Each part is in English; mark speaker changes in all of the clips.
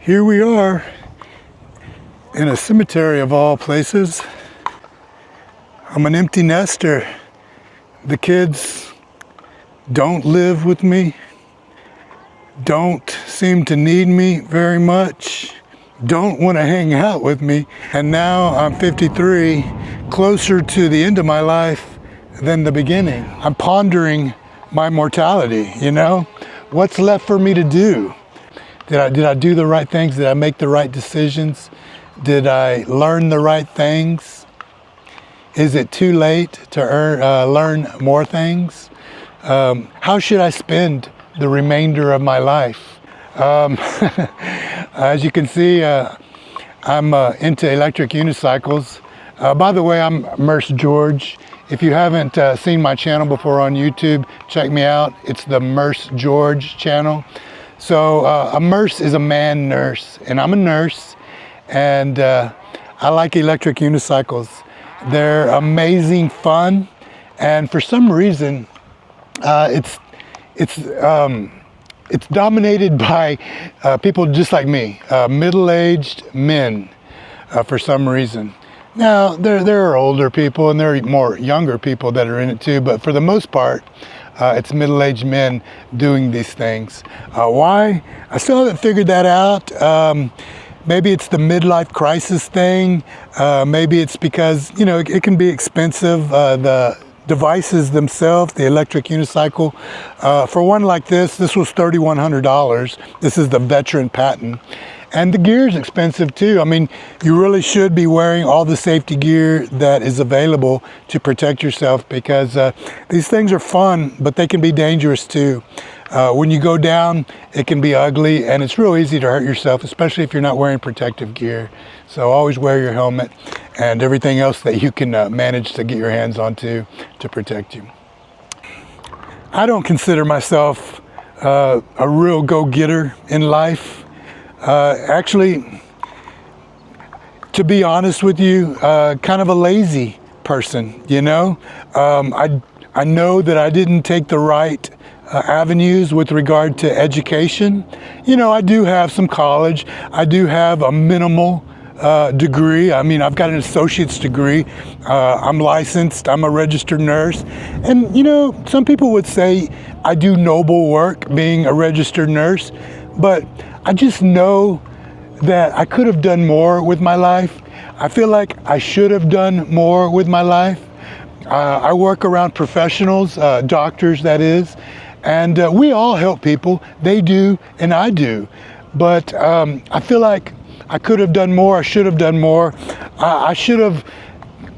Speaker 1: Here we are in a cemetery of all places. I'm an empty nester. The kids don't live with me, don't seem to need me very much, don't want to hang out with me. And now I'm 53, closer to the end of my life than the beginning. I'm pondering my mortality, What's left for me to do? Did I do the right things? Did I make the right decisions? Did I learn the right things? Is it too late to learn more things? How should I spend the remainder of my life? As you can see, I'm into electric unicycles. By the way, I'm Mursegeorge. If you haven't seen my channel before on YouTube, check me out. It's the Mursegeorge channel. So a nurse is a man nurse, and I'm a nurse, and I like electric unicycles. They're amazing fun, and for some reason, it's dominated by people just like me, middle-aged men, for some reason. Now there are older people and there are more younger people that are in it too, but for the most part, it's middle-aged men doing these things. Why? I still haven't figured that out. Maybe it's the midlife crisis thing. Maybe it's because, it can be expensive. The devices themselves, the electric unicycle. For one like this was $3,100. This is the veteran patent. And the gear is expensive too. I mean, you really should be wearing all the safety gear that is available to protect yourself, because these things are fun, but they can be dangerous too. When you go down, it can be ugly, and it's real easy to hurt yourself, especially if you're not wearing protective gear. So always wear your helmet and everything else that you can manage to get your hands onto to protect you. I don't consider myself a real go-getter in life. Actually, to be honest with you, kind of a lazy person, I know that I didn't take the right avenues with regard to education. I do have some college. I do have a minimal degree. I mean, I've got an associate's degree. I'm licensed. I'm a registered nurse. And, some people would say I do noble work being a registered nurse, but I just know that I could have done more with my life. I feel like I should have done more with my life. I work around professionals, doctors that is, and we all help people. They do and I do. But I feel like I could have done more. I should have done more. I should have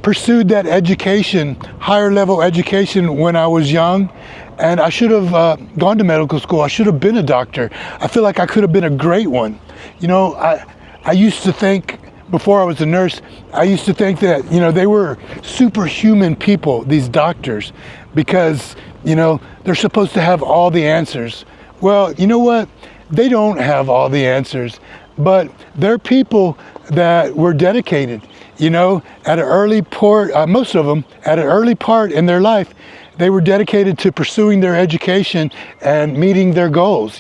Speaker 1: pursued that education, higher level education, when I was young. And I should have gone to medical school. I should have been a doctor. I feel like I could have been a great one. I used to think, before I was a nurse, I used to think that, they were superhuman people, these doctors, because, they're supposed to have all the answers. Well, you know what? They don't have all the answers, but they're people that were dedicated, at an early part, most of them, at an early part in their life, they were dedicated to pursuing their education and meeting their goals.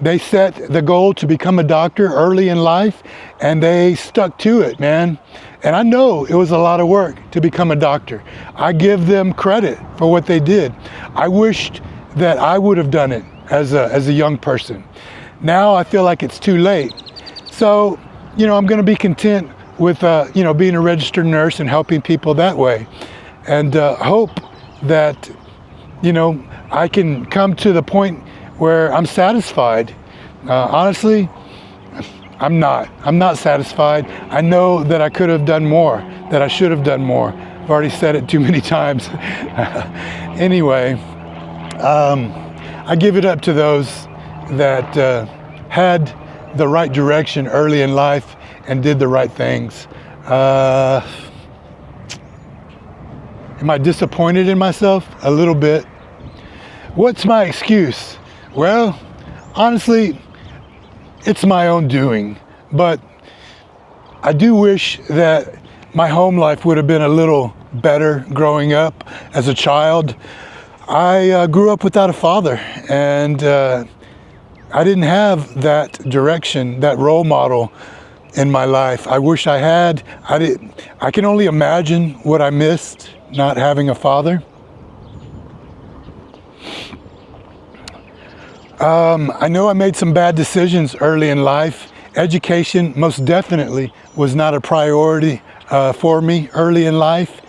Speaker 1: They set the goal to become a doctor early in life, and they stuck to it, man. And I know it was a lot of work to become a doctor. I give them credit for what they did. I wished that I would have done it as a young person. Now I feel like it's too late. So, I'm going to be content with, being a registered nurse and helping people that way. And hope that, I can come to the point where I'm satisfied. Honestly, I'm not satisfied. I know that I could have done more, that I should have done more. I've already said it too many times. Anyway, I give it up to those that had the right direction early in life and did the right things. Am I disappointed in myself? A little bit. What's my excuse? Well, honestly, it's my own doing. But I do wish that my home life would have been a little better growing up as a child. I grew up without a father, and I didn't have that direction, that role model in my life. I wish I had. I can only imagine what I missed not having a father. I know I made some bad decisions early in life. Education most definitely was not a priority for me early in life.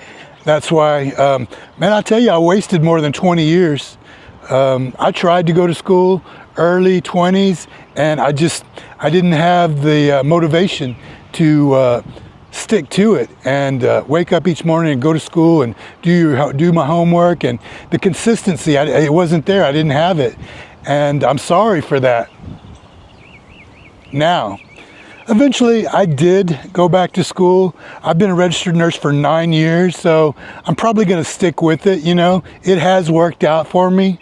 Speaker 1: That's why, man, I tell you, I wasted more than 20 years. I tried to go to school early 20s, and I didn't have the motivation to stick to it and wake up each morning and go to school and do my homework, and the consistency, it wasn't there. I didn't have it, and I'm sorry for that. Now, eventually I did go back to school. I've been a registered nurse for 9 years, so I'm probably going to stick with it. You know, it has worked out for me,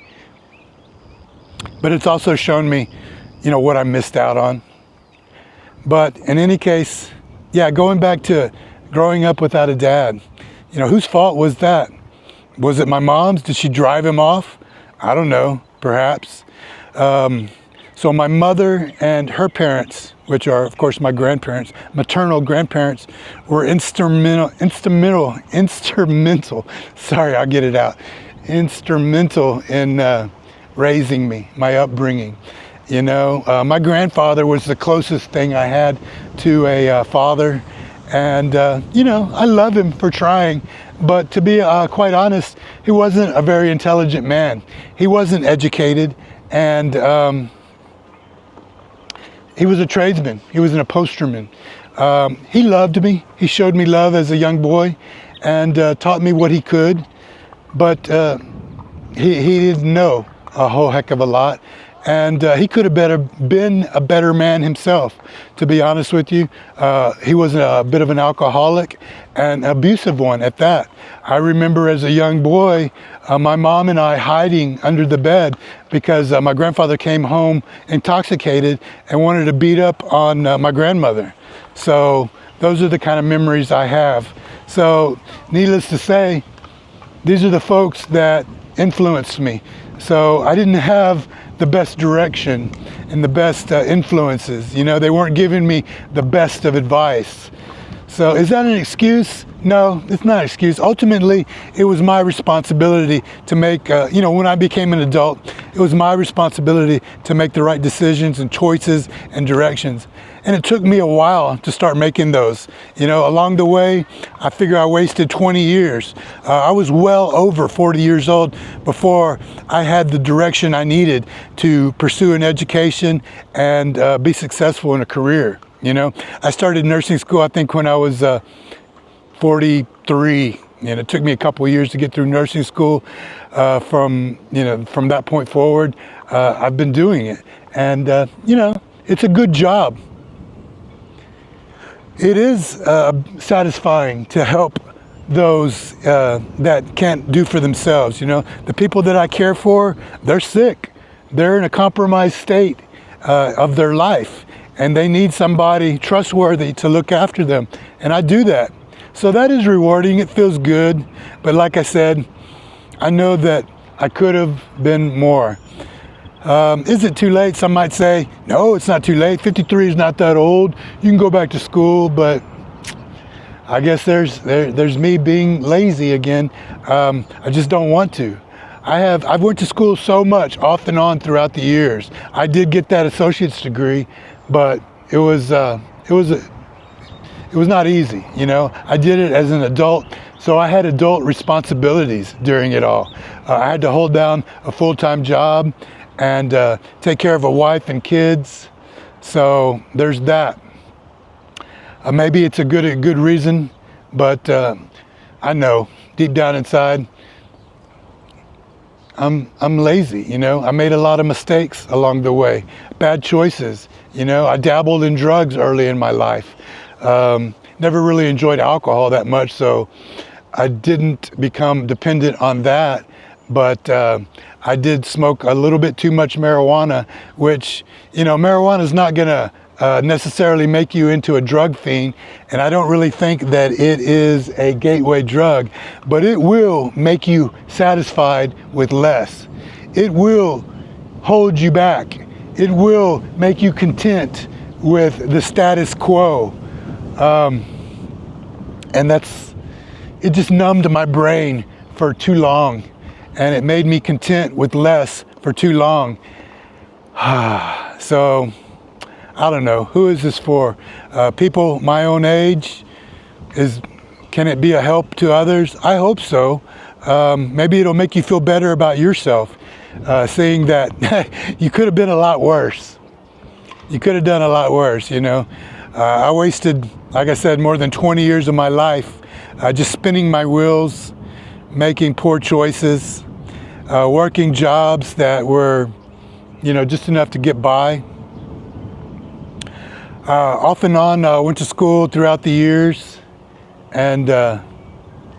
Speaker 1: but it's also shown me, you know, what I missed out on. But in any case, yeah, going back to growing up without a dad, you know, whose fault was that? Was it my mom's? Did she drive him off? I don't know, perhaps. So my mother and her parents, which are, of course, my grandparents, maternal grandparents, were instrumental, sorry, I'll get it out, instrumental in raising me, my upbringing. You know, my grandfather was the closest thing I had to a father, and you know, I love him for trying, but to be quite honest, he wasn't a very intelligent man. He wasn't educated, and he was a tradesman. He was an upholsterman. He loved me. He showed me love as a young boy and taught me what he could, but he didn't know a whole heck of a lot. And he could have been a better man himself, to be honest with you. He was a bit of an alcoholic, and abusive one at that. I remember as a young boy, my mom and I hiding under the bed because my grandfather came home intoxicated and wanted to beat up on my grandmother. So those are the kind of memories I have. So needless to say, these are the folks that influenced me. So I didn't have the best direction and the best influences. You know, they weren't giving me the best of advice. So is that an excuse? No, it's not an excuse. Ultimately, it was my responsibility to make, you know, when I became an adult, it was my responsibility to make the right decisions and choices and directions. And it took me a while to start making those. You know, along the way, I figure I wasted 20 years. I was well over 40 years old before I had the direction I needed to pursue an education and be successful in a career. You know, I started nursing school, I think, when I was 43, and it took me a couple of years to get through nursing school. From that point forward, I've been doing it, and you know, it's a good job. It is satisfying to help those that can't do for themselves. You know, the people that I care for, they're sick, they're in a compromised state of their life, and they need somebody trustworthy to look after them, and I do that. So that is rewarding. It feels good, but like I said, I know that I could have been more. Is it too late? Some might say, no, it's not too late. 53 is not that old. You can go back to school, but I guess there's me being lazy again. I just don't want to. I've went to school so much off and on throughout the years. I did get that associate's degree, but it was not easy, you know. I did it as an adult, so I had adult responsibilities during it all. I had to hold down a full-time job and take care of a wife and kids. So there's that. Maybe it's a good reason, but I know deep down inside, I'm lazy, you know. I made a lot of mistakes along the way, bad choices, you know. I dabbled in drugs early in my life. Never really enjoyed alcohol that much, so I didn't become dependent on that, but I did smoke a little bit too much marijuana, which, you know, marijuana is not gonna necessarily make you into a drug fiend, and I don't really think that it is a gateway drug, but it will make you satisfied with less. It will hold you back it will make you content with the status quo. And it just numbed my brain for too long, and it made me content with less for too long. So, I don't know, who is this for? People my own age? Can it be a help to others? I hope so. Maybe it'll make you feel better about yourself, seeing that you could have been a lot worse. You could have done a lot worse, you know. I wasted, like I said, more than 20 years of my life just spinning my wheels, making poor choices, working jobs that were, you know, just enough to get by. Off and on, went to school throughout the years, and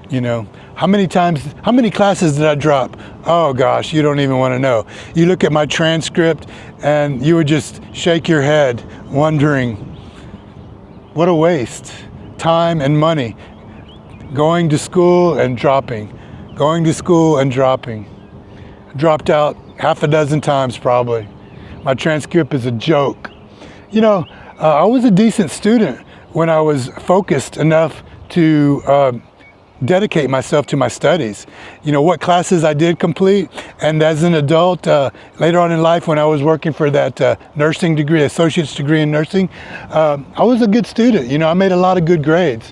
Speaker 1: you know, how many classes did I drop? Oh gosh, you don't even want to know. You look at my transcript and you would just shake your head wondering, what a waste. Time and money. Going to school and dropping. Going to school and dropping. Dropped out half a dozen times probably. My transcript is a joke. You know, I was a decent student when I was focused enough to dedicate myself to my studies. You know, what classes I did complete, and as an adult, later on in life when I was working for that nursing degree, associate's degree in nursing, I was a good student. You know, I made a lot of good grades,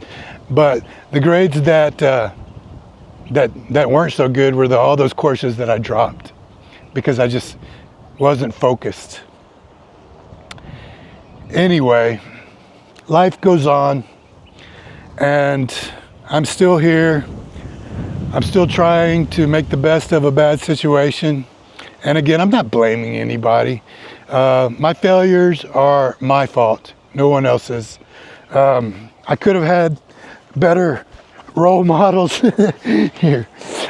Speaker 1: but the grades that weren't so good were all those courses that I dropped because I just wasn't focused. Anyway, life goes on, and I'm still here. I'm still trying to make the best of a bad situation. And again, I'm not blaming anybody. My failures are my fault, no one else's. I could have had better role models here.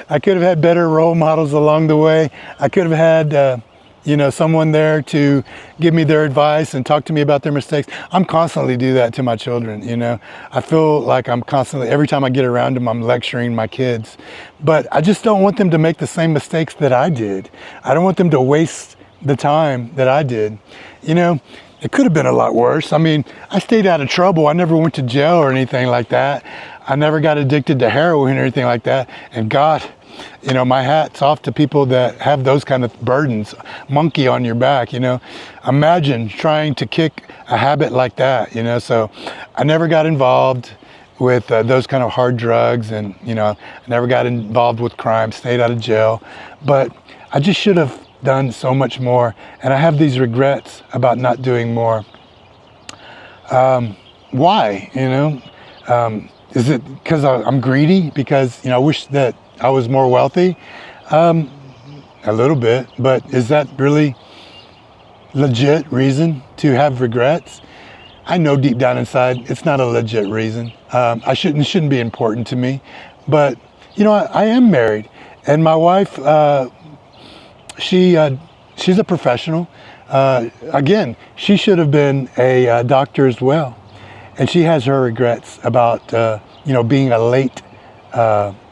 Speaker 1: I could have had better role models along the way. I could have had you know, someone there to give me their advice and talk to me about their mistakes. I'm constantly do that to my children, you know. I feel like I'm constantly, every time I get around them, I'm lecturing my kids. But I just don't want them to make the same mistakes that I did. I don't want them to waste the time that I did. You know, it could have been a lot worse. I mean, I stayed out of trouble. I never went to jail or anything like that. I never got addicted to heroin or anything like that. And God, you know, my hat's off to people that have those kind of burdens, monkey on your back, you know. Imagine trying to kick a habit like that, you know. So I never got involved with those kind of hard drugs, and, you know, I never got involved with crime, stayed out of jail. But I just should have done so much more, and I have these regrets about not doing more. Why, you know? Is it because I'm greedy? Because, you know, I wish that I was more wealthy? A little bit, but is that really legit reason to have regrets? I know deep down inside it's not a legit reason. It shouldn't be important to me. But, you know, I am married, and my wife, she's a professional. Again, she should have been a doctor as well. And she has her regrets about, you know, being a late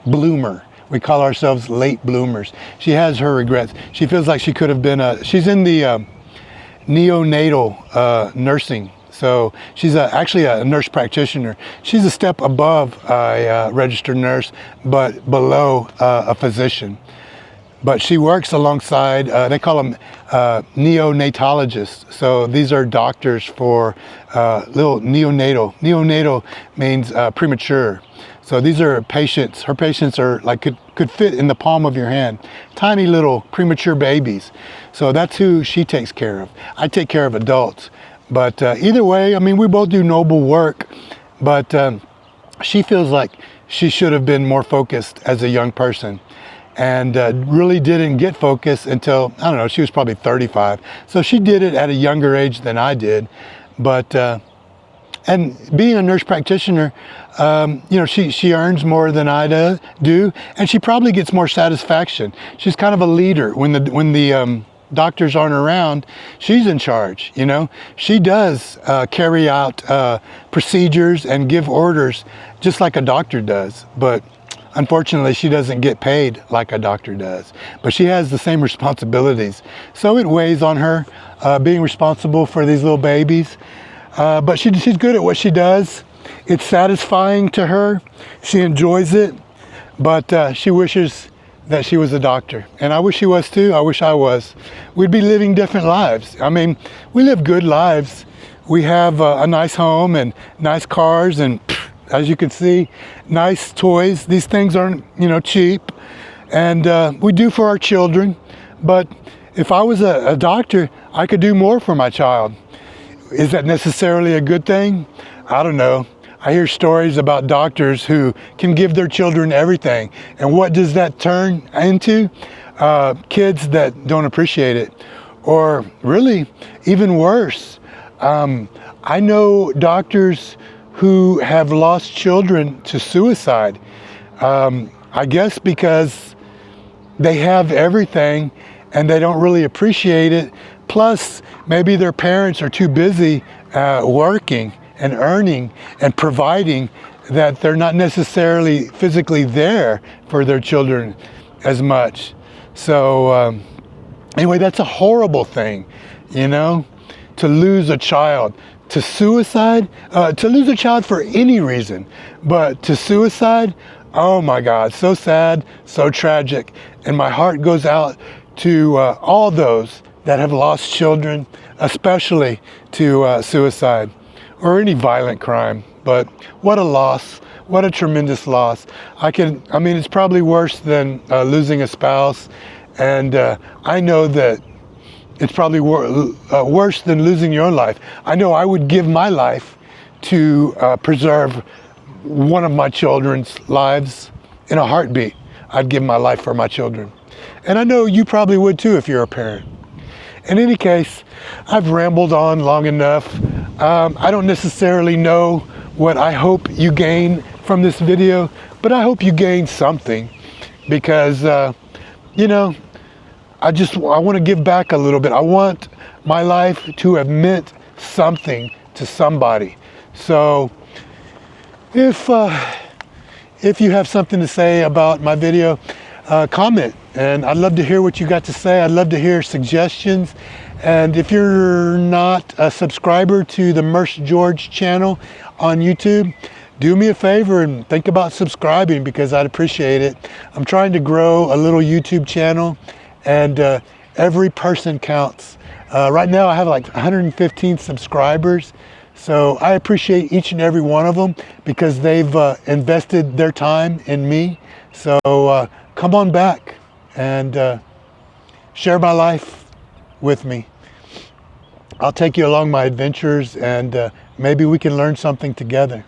Speaker 1: bloomer. We call ourselves late bloomers. She has her regrets. She feels like she could have been she's in the neonatal nursing. So she's actually a nurse practitioner. She's a step above a registered nurse, but below a physician. But she works alongside, they call them neonatologists. So these are doctors for little neonatal. Neonatal means premature. So these are patients. Her patients are like could fit in the palm of your hand. Tiny little premature babies. So that's who she takes care of. I take care of adults. But either way, I mean, we both do noble work. But she feels like she should have been more focused as a young person. And really didn't get focused until, I don't know, she was probably 35. So she did it at a younger age than I did. But, and being a nurse practitioner, you know, she earns more than I do, and she probably gets more satisfaction. She's kind of a leader. When the doctors aren't around, she's in charge, you know. She does carry out procedures and give orders just like a doctor does. But Unfortunately, she doesn't get paid like a doctor does, but she has the same responsibilities. So it weighs on her, being responsible for these little babies. But she's good at what she does. It's satisfying to her. She enjoys it, but she wishes that she was a doctor. And I wish she was too. I wish I was. We'd be living different lives. I mean, we live good lives. We have a nice home and nice cars and, as you can see, nice toys. These things aren't, cheap. And we do for our children. But if I was a doctor, I could do more for my child. Is that necessarily a good thing? I don't know. I hear stories about doctors who can give their children everything. And what does that turn into? Kids that don't appreciate it. Or really, even worse, I know doctors who have lost children to suicide. I guess because they have everything and they don't really appreciate it. Plus, maybe their parents are too busy working and earning and providing that they're not necessarily physically there for their children as much. So anyway, that's a horrible thing, to lose a child. To suicide, to lose a child for any reason, but to suicide, oh my God, so sad, so tragic. And my heart goes out to all those that have lost children, especially to suicide or any violent crime. But what a loss, what a tremendous loss. It's probably worse than losing a spouse. And I know that it's probably worse than losing your own life. I know I would give my life to preserve one of my children's lives in a heartbeat. I'd give my life for my children. And I know you probably would too if you're a parent. In any case, I've rambled on long enough. I don't necessarily know what I hope you gain from this video, but I hope you gain something because, I want to give back a little bit. I want my life to have meant something to somebody. So if you have something to say about my video, comment. And I'd love to hear what you got to say. I'd love to hear suggestions. And if you're not a subscriber to the Mursegeorge channel on YouTube, do me a favor and think about subscribing because I'd appreciate it. I'm trying to grow a little YouTube channel. And every person counts. Right now I have like 115 subscribers. So I appreciate each and every one of them because they've invested their time in me. So come on back and share my life with me. I'll take you along my adventures and maybe we can learn something together.